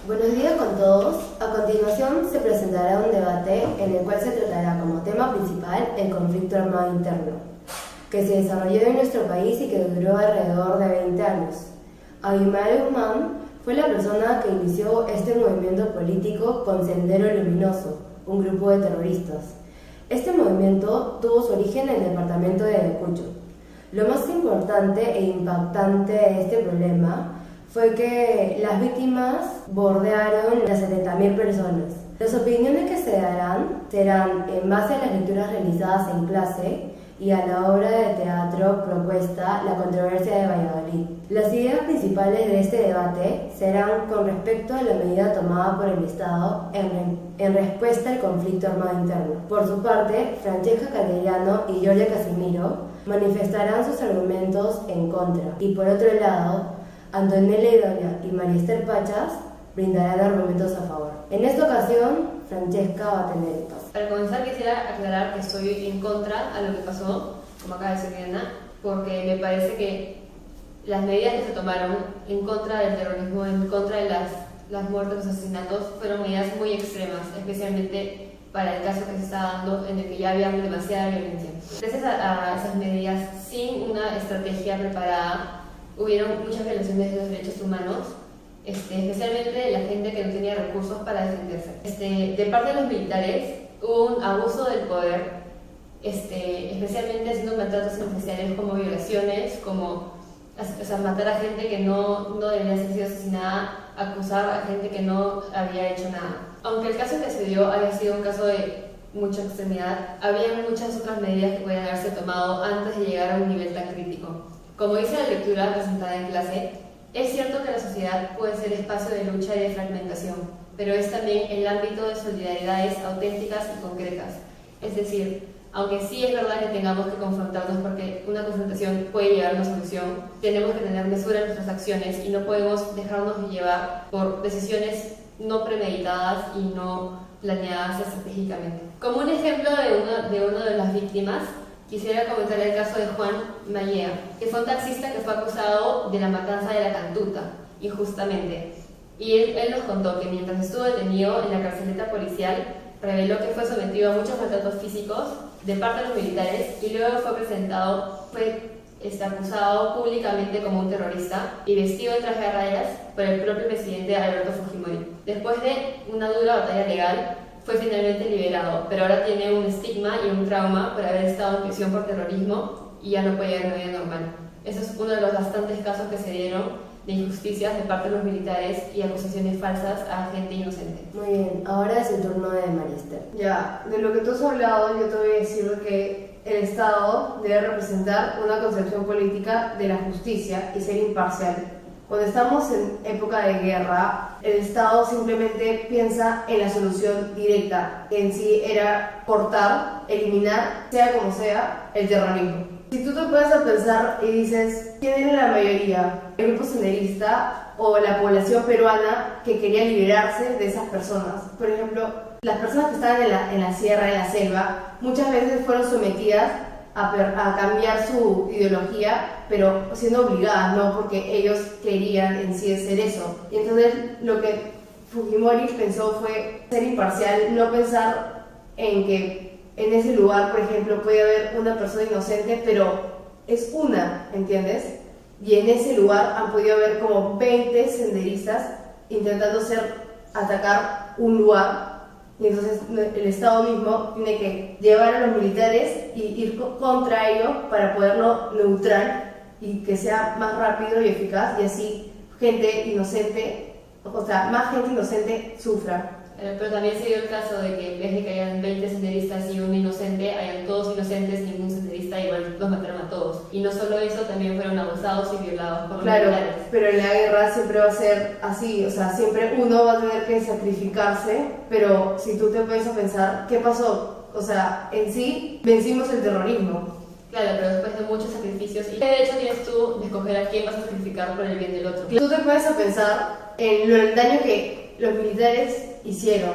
Buenos días con todos. A continuación se presentará un debate en el cual se tratará como tema principal el conflicto armado interno, que se desarrolló en nuestro país y que duró alrededor de 20 años. Abimael Guzmán fue la persona que inició este movimiento político con Sendero Luminoso, un grupo de terroristas. Este movimiento tuvo su origen en el departamento de Ayacucho. Lo más importante e impactante de este problema fue que las víctimas bordearon las 70.000 personas. Las opiniones que se darán serán en base a las lecturas realizadas en clase y a la obra de teatro propuesta La controversia de Valladolid. Las ideas principales de este debate serán con respecto a la medida tomada por el Estado en respuesta al conflicto armado interno. Por su parte, Francesca Calderano y Giorgia Casimiro manifestarán sus argumentos en contra. Y por otro lado, Antonella Idoia y María Esther Pachas brindarán argumentos a favor. En esta ocasión, Francesca va a tener el paso. Para comenzar quisiera aclarar que estoy en contra a lo que pasó, como acaba de decir Diana, porque me parece que las medidas que se tomaron en contra del terrorismo, en contra de las muertes, los asesinatos, fueron medidas muy extremas, especialmente para el caso que se está dando en el que ya había demasiada violencia. Gracias a esas medidas, sin una estrategia preparada, hubieron muchas violaciones de los derechos humanos, especialmente la gente que no tenía recursos para defenderse. De parte de los militares hubo un abuso del poder, especialmente haciendo maltratos especiales como violaciones, como matar a gente que no debería haber sido asesinada, acusar a gente que no había hecho nada. Aunque el caso que se dio había sido un caso de mucha extremidad, había muchas otras medidas que podían haberse tomado antes de llegar a un nivel tan crítico. Como dice la lectura presentada en clase, es cierto que la sociedad puede ser espacio de lucha y de fragmentación, pero es también el ámbito de solidaridades auténticas y concretas. Es decir, aunque sí es verdad que tengamos que confrontarnos porque una confrontación puede llevar a una solución, tenemos que tener mesura en nuestras acciones y no podemos dejarnos llevar por decisiones no premeditadas y no planeadas estratégicamente. Como un ejemplo de una de las víctimas, quisiera comentar el caso de Juan Mallea, que fue un taxista que fue acusado de la matanza de la Cantuta, injustamente. Y él nos contó que mientras estuvo detenido en la carceleta policial, reveló que fue sometido a muchos maltratos físicos de parte de los militares y luego fue acusado públicamente como un terrorista y vestido de traje de rayas por el propio presidente Alberto Fujimori. Después de una dura batalla legal, fue finalmente liberado, pero ahora tiene un estigma y un trauma por haber estado en prisión por terrorismo y ya no puede llevar una vida normal. Eso es uno de los bastantes casos que se dieron de injusticias de parte de los militares y acusaciones falsas a gente inocente. Muy bien, ahora es el turno de María Esther. Ya, de lo que tú has hablado, yo te voy a decir que el Estado debe representar una concepción política de la justicia y ser imparcial. Cuando estamos en época de guerra, el Estado simplemente piensa en la solución directa, que en sí era cortar, eliminar, sea como sea, el terrorismo. Si tú te pones a pensar y dices, ¿quién era la mayoría? ¿El grupo senderista o la población peruana que quería liberarse de esas personas? Por ejemplo, las personas que estaban en la sierra, en la selva, muchas veces fueron sometidas a cambiar su ideología, pero siendo obligadas, no porque ellos querían en sí hacer eso. Y entonces lo que Fujimori pensó fue ser imparcial, no pensar en que en ese lugar, por ejemplo, puede haber una persona inocente, pero es una, ¿entiendes? Y en ese lugar han podido haber como 20 senderistas intentando atacar un lugar. Y entonces el Estado mismo tiene que llevar a los militares y ir contra ellos para poderlo neutral y que sea más rápido y eficaz, y así más gente inocente sufra. Pero también se dio el caso de que en vez de que hayan 20 senderistas y un inocente, hayan todos inocentes, ningún senderista, igual los mataron a todos. Y no solo eso, también fueron abusados y violados por los militares. Pero en la guerra siempre va a ser así, siempre uno va a tener que sacrificarse, pero si tú te pones a pensar, ¿qué pasó? En sí, vencimos el terrorismo. Claro, pero después de muchos sacrificios, y de hecho tienes tú de escoger a quién vas a sacrificar por el bien del otro. Tú te pones a pensar en el daño que los militares hicieron,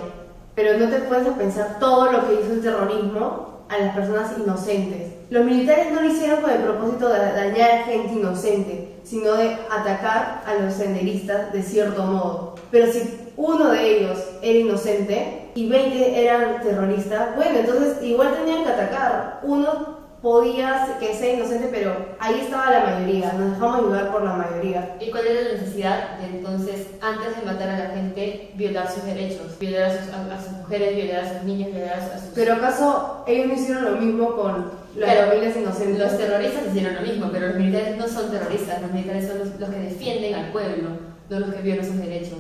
pero no te pones a pensar todo lo que hizo el terrorismo a las personas inocentes. Los militares no lo hicieron con el propósito de dañar a gente inocente, sino de atacar a los senderistas de cierto modo. Pero si uno de ellos era inocente y 20 eran terroristas, bueno, entonces igual tenían que atacar. Uno podía que sea inocente, pero ahí estaba la mayoría, nos dejamos llevar por la mayoría. ¿Y cuál era la necesidad de entonces, antes de matar a la gente, violar sus derechos? Violar a sus mujeres, violar a sus niños, violar a sus... ¿Pero acaso ellos no hicieron lo mismo con las Claro, familias inocentes? Los terroristas hicieron lo mismo, pero los militares no son terroristas, los militares son los que defienden al pueblo, no los que violan sus derechos.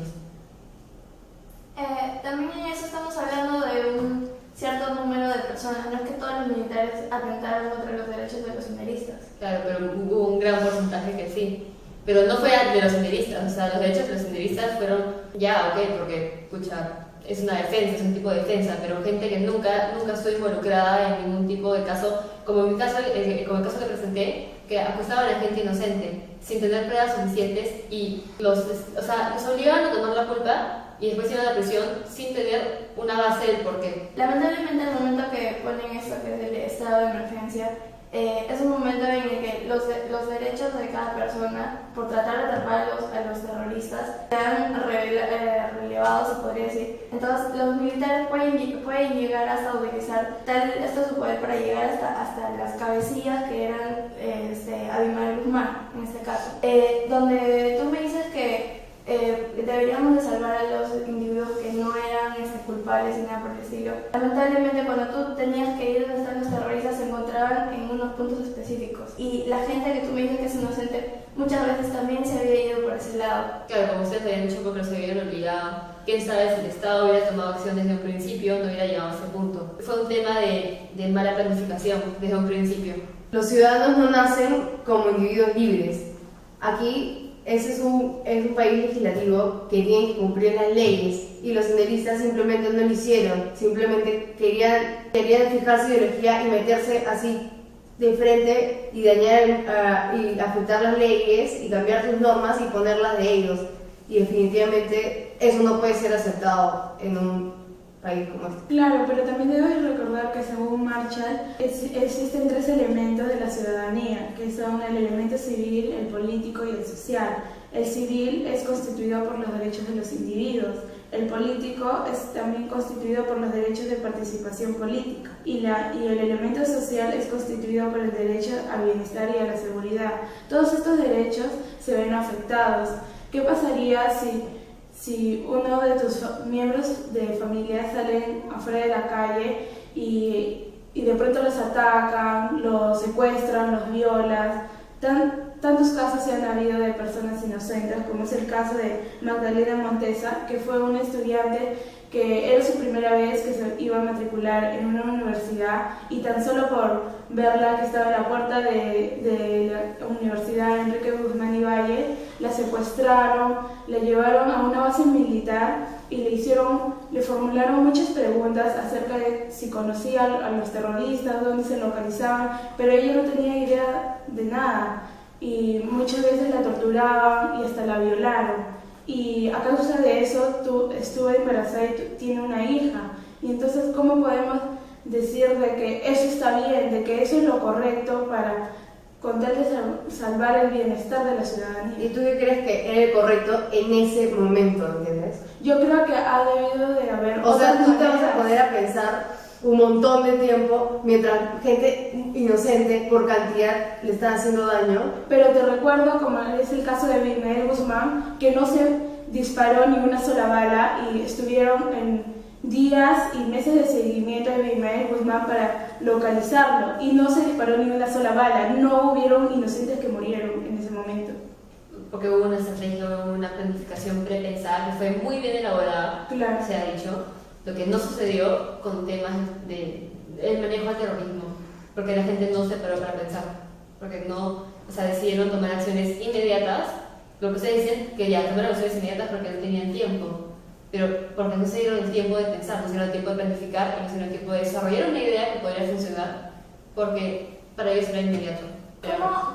También en eso estamos hablando de un cierto número de personas, no es que todos los militares atentaron contra los derechos de los senderistas. Claro, pero hubo un gran porcentaje que sí. Pero no fue de los senderistas, o sea, los derechos de los senderistas fueron ya, ok, porque, escucha, es una defensa, es un tipo de defensa, pero gente que nunca estuvo involucrada en ningún tipo de caso, como en mi caso, como el caso que presenté, que acusaban a la gente inocente, sin tener pruebas suficientes y los obligaban a tomar la culpa y después iban a la prisión sin tener una base del porqué. Lamentablemente el momento que ponen esto, que es el estado de emergencia, es un momento en el que los derechos de cada persona, por tratar de atrapar a los terroristas, sean relevados, se podría decir. Entonces los militares pueden llegar hasta utilizar esto su poder para llegar hasta las cabecillas que eran Abimael Guzmán, en este caso. Donde tú me dices que deberíamos de salvar a los individuos que no eran culpables y nada por el estilo. Lamentablemente cuando tú tenías que ir donde están los terroristas se encontraban en unos puntos específicos y la gente que tú me dices que es inocente muchas veces también se había ido por ese lado. Claro, como ustedes habían dicho, porque se habían olvidado. Quién sabe si el Estado hubiera tomado acción desde un principio, no hubiera llegado a ese punto. Fue un tema de mala planificación desde un principio. Los ciudadanos no nacen como individuos libres. Aquí ese es un país legislativo que tiene que cumplir las leyes y los senderistas simplemente no lo hicieron, simplemente querían fijar su ideología y meterse así de frente y dañar y afectar las leyes y cambiar sus normas y ponerlas de ellos, y definitivamente eso no puede ser aceptado en un país como este. Claro, pero también debes recordar que según Marshall existen tres elementos de la ciudadanía, que son el elemento civil, el político y el social. El civil es constituido por los derechos de los individuos, el político es también constituido por los derechos de participación política y el elemento social es constituido por el derecho al bienestar y a la seguridad. Todos estos derechos se ven afectados. ¿Qué pasaría si uno de tus miembros de familia salen afuera de la calle y de pronto los atacan, los secuestran, los violan? Tantos casos se han habido de personas inocentes, como es el caso de Magdalena Montesa, que fue una estudiante que era su primera vez que se iba a matricular en una universidad y tan solo por verla que estaba en la puerta de la Universidad Enrique Guzmán y Valle, la secuestraron, la llevaron a una base militar y le formularon muchas preguntas acerca de si conocía a los terroristas, dónde se localizaban, pero ella no tenía idea de nada y muchas veces la torturaban y hasta la violaron. Y a causa de eso estuvo embarazada y tiene una hija. Y entonces, ¿cómo podemos decir de que eso está bien, de que eso es lo correcto con tal de salvar el bienestar de la ciudadanía? ¿Y tú qué crees que era el correcto en ese momento, entiendes? Yo creo que ha debido de haber... O sea, tú te vas a maneras. poner a pensar un montón de tiempo mientras gente inocente por cantidad le está haciendo daño. Pero te recuerdo, como es el caso de Abimael Guzmán, que no se disparó ni una sola bala y estuvieron en días y meses de seguimiento de Abimael Guzmán para localizarlo y no se disparó ni una sola bala, no hubieron inocentes que murieron en ese momento. Porque hubo una estrategia, hubo una planificación prepensada que fue muy bien elaborada, Claro. se ha dicho, lo que no sucedió con temas del manejo al terrorismo, porque la gente no se paró para pensar, porque decidieron tomar acciones inmediatas. Lo que ustedes dicen que ya tomaron acciones inmediatas porque no tenían tiempo, pero porque no se dieron el tiempo de pensar, no se dieron el tiempo de planificar, y no se dieron el tiempo de desarrollar una idea que podría funcionar, porque para ellos era inmediato.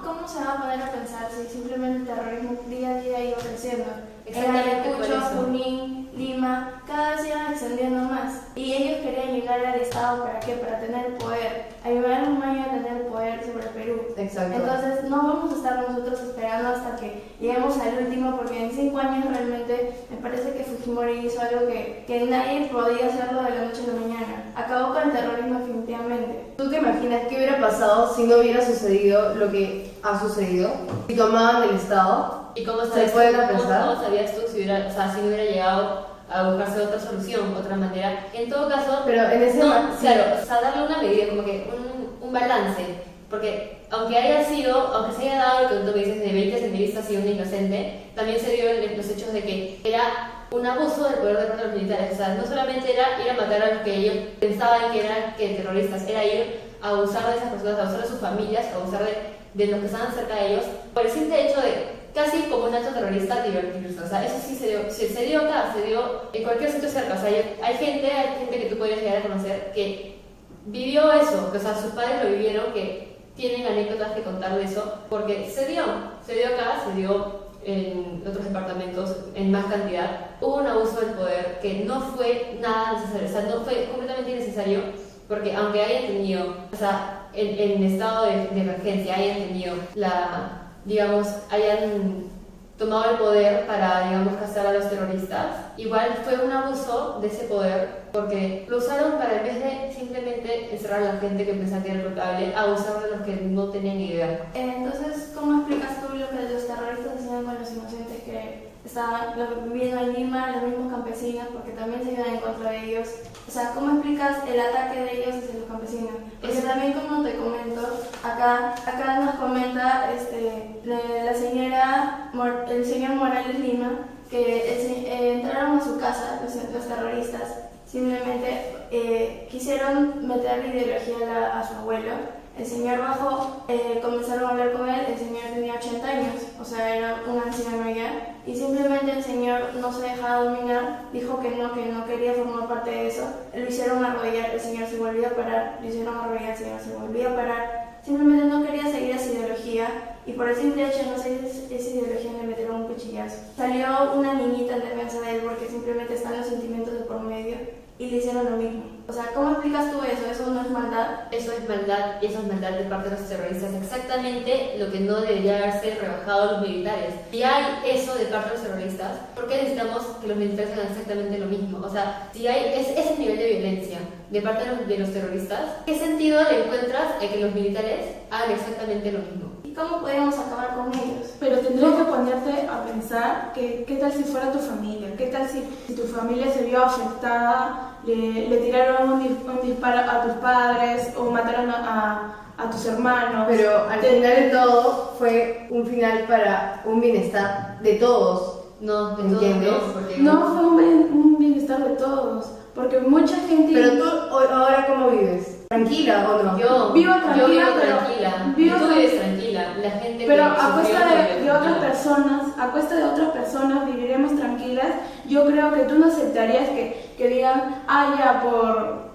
¿Cómo se va a poner a pensar si simplemente el terrorismo día a día iba creciendo? En Exactamente por Ayacucho, eso. Junín, Lima, cada vez iban extendiendo más. Y ellos querían llegar al Estado, ¿para qué? Para tener poder. Abimael Guzmán iba a tener poder sobre el Perú. Exacto. Entonces no vamos a estar nosotros esperando hasta que lleguemos al último, porque en 5 años realmente me parece que Fujimori hizo algo que nadie podía hacerlo de la noche a la mañana. Acabó con el terrorismo definitivamente. ¿Tú te imaginas qué hubiera pasado si no hubiera sucedido lo que ha sucedido? Si tomaban el Estado. ¿Y cómo ¿Se sabías pueden tú, pensar? cómo sabías tú si hubiera, o sea, si no hubiera llegado a buscarse otra solución, otra manera? En todo caso, Pero en ese no, sí. claro, o sea, darle una medida, como que un balance, porque aunque se haya dado, que tú me dices, de 20 senderistas y un inocente, también se dio los hechos de que era un abuso del poder de parte de los militares. O sea, no solamente era ir a matar a los que ellos pensaban que eran terroristas, era ir a abusar de esas personas, a abusar de sus familias, a abusar de los que estaban cerca de ellos, por el simple hecho de casi como un acto terrorista divertirse. O sea, eso sí se dio acá, se dio en cualquier sitio cerca. O sea, hay gente que tú podrías llegar a conocer que vivió eso, que, o sea, sus padres lo vivieron, que tienen anécdotas que contar de eso, porque se dio acá, se dio en otros departamentos en más cantidad. Hubo un abuso del poder que no fue nada necesario, o sea, no fue completamente innecesario, porque aunque hayan tenido, o sea, en estado de emergencia, hayan tenido hayan tomado el poder para, digamos, cazar a los terroristas, igual fue un abuso de ese poder, porque lo usaron para, en vez de simplemente encerrar a la gente que pensaba que era culpable, abusar de los que no tenían ni idea. Entonces, ¿cómo explicas tú lo que los terroristas hacían con los inocentes que estaban viviendo en Lima, los mismos campesinos, porque también se iban en contra de ellos? O sea, ¿cómo explicas el ataque de ellos hacia los campesinos? Porque también, como te comento, acá nos comenta el señor Morales Lima, que entraron a su casa los terroristas, simplemente quisieron meter ideología a su abuelo. El señor bajó, comenzaron a hablar con él, el señor tenía 80 años, o sea, era un anciano ya, y simplemente el señor no se dejaba dominar, dijo que no quería formar parte de eso, lo hicieron arrodillar, el señor se volvió a parar, lo hicieron arrodillar, el señor se volvió a parar, simplemente no quería seguir esa ideología, y por el simple hecho de no seguir esa ideología le metieron un cuchillazo. Salió una niñita en defensa de él porque simplemente están los sentimientos de por medio, y le hicieron lo mismo. O sea, ¿cómo explicas tú eso? ¿Eso no es maldad? Eso es maldad, y eso es maldad de parte de los terroristas. Exactamente lo que no debería haberse rebajado a los militares. Si hay eso de parte de los terroristas, ¿por qué necesitamos que los militares hagan exactamente lo mismo? O sea, si hay ese nivel de violencia de parte de los terroristas, ¿qué sentido le encuentras en que los militares hagan exactamente lo mismo? ¿Y cómo podemos acabar con ellos? Pero tendrías que ponerte a pensar que qué tal si fuera tu familia, qué tal si tu familia se vio afectada, le tiraron un disparo a tus padres o mataron a tus hermanos. Pero al final de todo fue un final para un bienestar de todos. No, de ¿entiendes? todo no, porque No fue un bienestar de todos, porque mucha gente... Pero tú ahora, ¿cómo vives? ¿Tranquila o no? yo Vivo yo tranquila, vivo pero- tranquila. vivo Y tú tran- vives tranquila. La gente Pero que a cuesta sufrió de vive otras tranquila. personas, a cuesta de otras personas viviremos tranquilas. Yo creo que tú no aceptarías que digan, ya,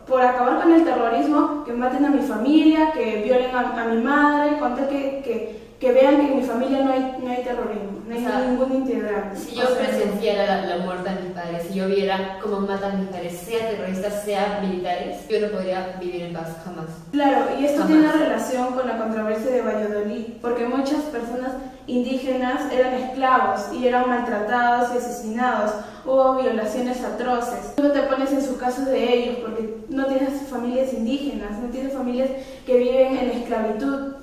por acabar con el terrorismo, que maten a mi familia, que violen a mi madre, con tal que vean que en mi familia no hay terrorismo, no hay O sea, ningún integrante. Si yo O sea, presenciara la muerte de mis padres, si yo viera cómo matan a mis padres, sea terroristas, sea militares, yo no podría vivir en paz, jamás. Claro, y esto Jamás. tiene relación con la controversia de Valladolid, porque muchas personas indígenas eran esclavos y eran maltratados y asesinados. Hubo violaciones atroces. Tú no te pones en sus casos de ellos porque no tienes familias indígenas, no tienes familias que viven en esclavitud.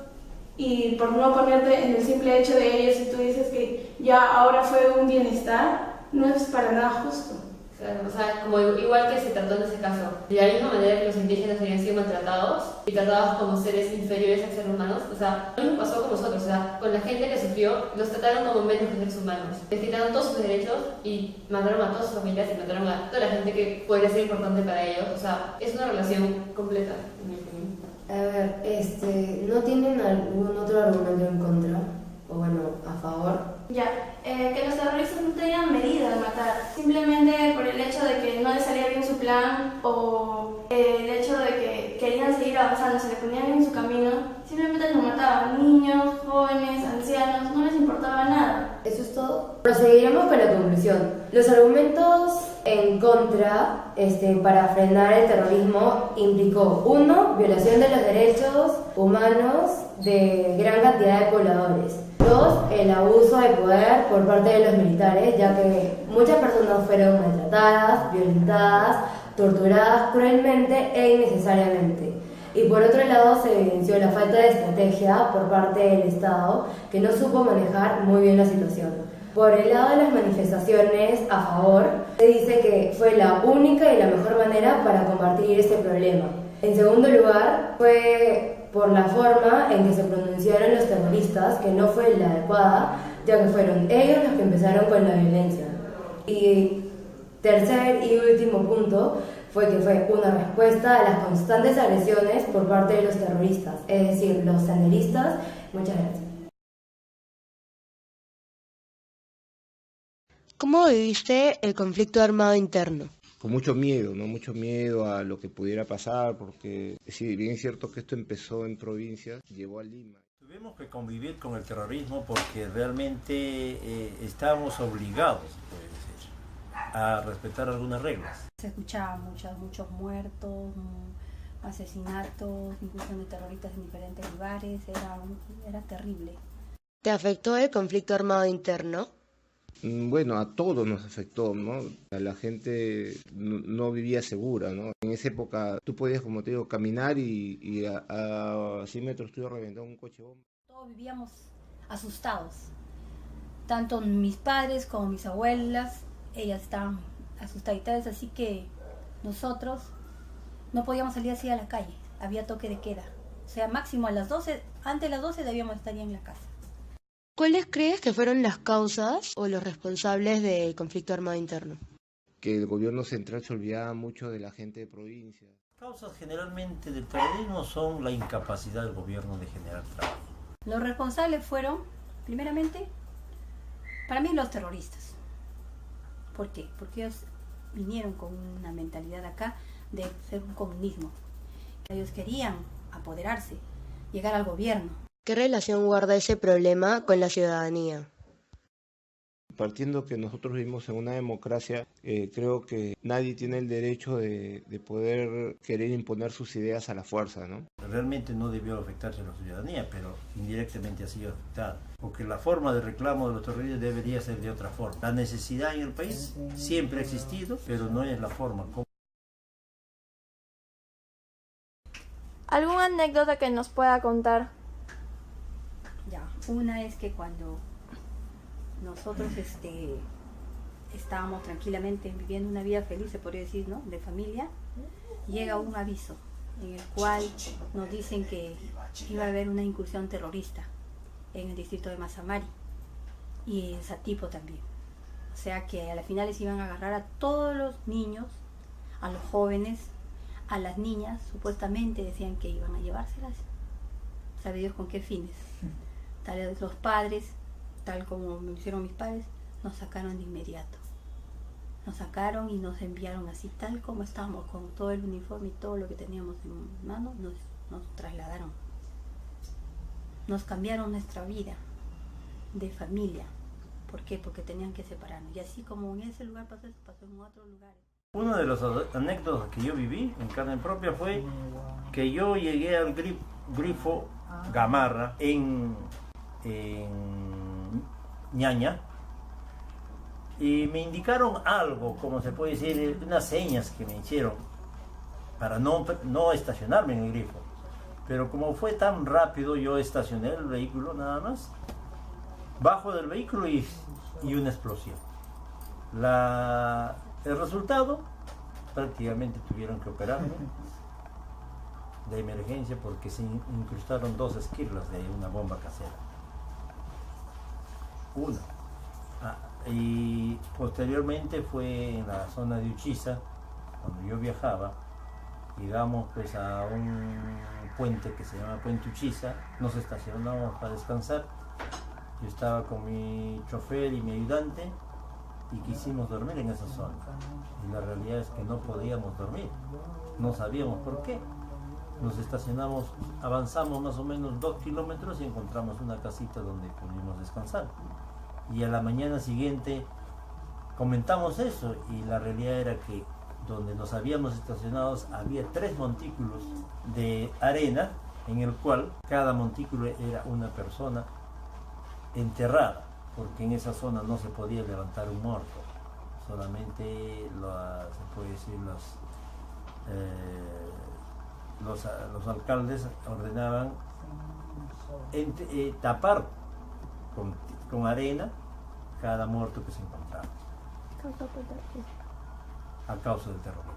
Y por no ponerte en el simple hecho de ellos, si tú dices que ya ahora fue un bienestar, no es para nada justo. Claro, o sea, como igual que se trató en ese caso, de la misma manera que los indígenas habían sido maltratados y tratados como seres inferiores a seres humanos, o sea, lo mismo pasó con nosotros, o sea, con la gente que sufrió, los trataron como menos que seres humanos. Les quitaron todos sus derechos y mataron a todas sus familias y mataron a toda la gente que podría ser importante para ellos, o sea, es una relación completa, en mi opinión. A ver, ¿no tienen algún otro argumento en contra? O bueno, a favor. Ya, que los terroristas no tenían medida de matar, simplemente por el hecho de que no les salía bien su plan o el hecho de que querían seguir avanzando, se le ponían en su camino, simplemente los mataban, niños, jóvenes, ancianos, no les importaba nada. Eso es todo. Proseguiremos con la conclusión. Los argumentos en contra para frenar el terrorismo implicó, 1, violación de los derechos humanos de gran cantidad de pobladores. 2, el abuso de poder por parte de los militares, ya que muchas personas fueron maltratadas, violentadas, torturadas cruelmente e innecesariamente. Y por otro lado se evidenció la falta de estrategia por parte del Estado, que no supo manejar muy bien la situación. Por el lado de las manifestaciones a favor, se dice que fue la única y la mejor manera para combatir este problema. En segundo lugar, fue por la forma en que se pronunciaron los terroristas, que no fue la adecuada, ya que fueron ellos los que empezaron con la violencia. Y tercer y último punto fue que fue una respuesta a las constantes agresiones por parte de los terroristas, es decir, los sanderistas. Muchas gracias. ¿Cómo viviste el conflicto armado interno? Con mucho miedo, ¿no? Mucho miedo a lo que pudiera pasar, porque si bien es cierto que esto empezó en provincias, llegó a Lima. Tuvimos que convivir con el terrorismo porque realmente estábamos obligados, puede decir, a respetar algunas reglas. Se escuchaban muchos muertos, asesinatos, inclusión de terroristas en diferentes lugares, era terrible. ¿Te afectó el conflicto armado interno? Bueno, a todos nos afectó, ¿no? A la gente no vivía segura, ¿no? En esa época tú podías, como te digo, caminar y a 100 metros tú ibas a reventar un coche bomba. Todos vivíamos asustados, tanto mis padres como mis abuelas, ellas estaban asustaditas, así que nosotros no podíamos salir así a la calle, había toque de queda. O sea, máximo a las 12, antes de las 12 debíamos estar ya en la casa. ¿Cuáles crees que fueron las causas o los responsables del conflicto armado interno? Que el gobierno central se olvidaba mucho de la gente de provincia. Las causas generalmente del terrorismo son la incapacidad del gobierno de generar trabajo. Los responsables fueron, primeramente, para mí los terroristas. ¿Por qué? Porque ellos vinieron con una mentalidad acá de ser un comunismo. Ellos querían apoderarse, llegar al gobierno. ¿Qué relación guarda ese problema con la ciudadanía? Partiendo que nosotros vivimos en una democracia, creo que nadie tiene el derecho de poder querer imponer sus ideas a la fuerza, ¿no? Realmente no debió afectarse a la ciudadanía, pero indirectamente ha sido afectada. Porque la forma de reclamo de los terroristas debería ser de otra forma. La necesidad en el país siempre ha existido, pero no es la forma. ¿Alguna anécdota que nos pueda contar? Ya, una es que cuando nosotros estábamos tranquilamente viviendo una vida feliz, se podría decir, ¿no?, de familia, llega un aviso en el cual nos dicen que iba a haber una incursión terrorista en el distrito de Mazamari y en Satipo también. O sea que a las finales iban a agarrar a todos los niños, a los jóvenes, a las niñas, supuestamente decían que iban a llevárselas. ¿Sabe Dios con qué fines? Tal vez los padres, tal como me hicieron mis padres, nos sacaron de inmediato. Nos sacaron y nos enviaron así, tal como estábamos, con todo el uniforme y todo lo que teníamos en mano, nos trasladaron. Nos cambiaron nuestra vida de familia. ¿Por qué? Porque tenían que separarnos. Y así como en ese lugar pasó, pasó en otros lugares. Una de las anécdotas que yo viví en carne propia fue que yo llegué al grifo Gamarra en Ñaña y me indicaron algo, como se puede decir, unas señas que me hicieron para no estacionarme en el grifo. Pero como fue tan rápido, yo estacioné el vehículo nada más, bajo del vehículo y una explosión. El resultado, prácticamente tuvieron que operarme de emergencia porque se incrustaron 2 esquirlas de una bomba casera. Una. Y posteriormente fue en la zona de Uchiza, cuando yo viajaba, llegamos pues a un puente que se llama Puente Uchiza, nos estacionamos para descansar. Yo estaba con mi chofer y mi ayudante y quisimos dormir en esa zona. Y la realidad es que no podíamos dormir, no sabíamos por qué. Nos estacionamos, avanzamos más o menos 2 kilómetros y encontramos una casita donde pudimos descansar. Y a la mañana siguiente comentamos eso y la realidad era que donde nos habíamos estacionado había 3 montículos de arena en el cual cada montículo era una persona enterrada, porque en esa zona no se podía levantar un muerto, solamente se puede decir los alcaldes ordenaban tapar con arena cada muerto que se encontraba a causa del terrorismo.